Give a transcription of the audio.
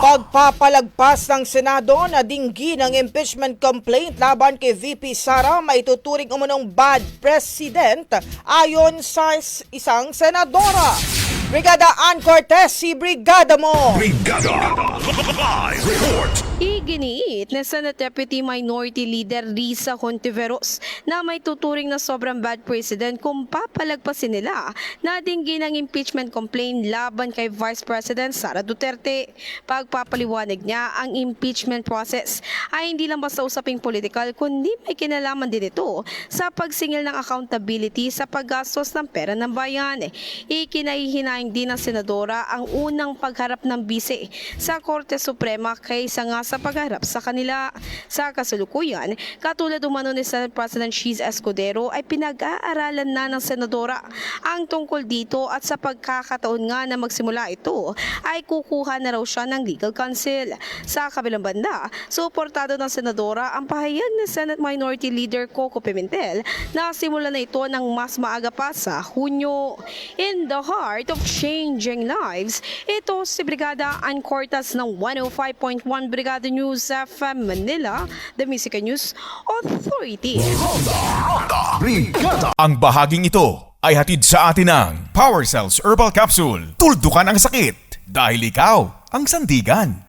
Pagpapalagpas ng Senado na dinggin ang impeachment complaint laban kay VP Sara maituturing umunong bad president ayon sa isang senadora. Brigada Ann Cortez, si Brigada mo! Brigada Live Report. Iginiit na Senate Deputy Minority Leader Risa Hontiveros na may tuturing na sobrang bad president kung papalagpasin nila na dinggin ang impeachment complaint laban kay Vice President Sara Duterte. Pagpapaliwanag niya, ang impeachment process ay hindi lang basta usaping political kundi may kinalaman din ito sa pagsingil ng accountability sa paggastos ng pera ng bayan. Ikinahihinaing din ng senadora ang unang pagharap ng bise sa Korte Suprema kaysa nga sa pagharap sa kanila. Sa kasalukuyan, katulad umano ni Senate President Cheese Escudero ay pinag-aaralan na ng senadora ang tungkol dito at sa pagkakataon nga na magsimula ito ay kukuha na raw siya ng legal counsel. Sa kabilang banda, suportado ng senadora ang pahayag ni Senate Minority Leader Coco Pimentel na simula na ito ng mas maaga pa sa Hunyo. In the heart of changing lives, ito si Brigada Ann Cortez ng 105.1 Brigada News FM Manila, the Music News Authority. Brigada. Ang bahaging ito ay hatid sa atin ng Power Cells Herbal Capsule. Tuldukan ang sakit dahil ikaw ang sandigan.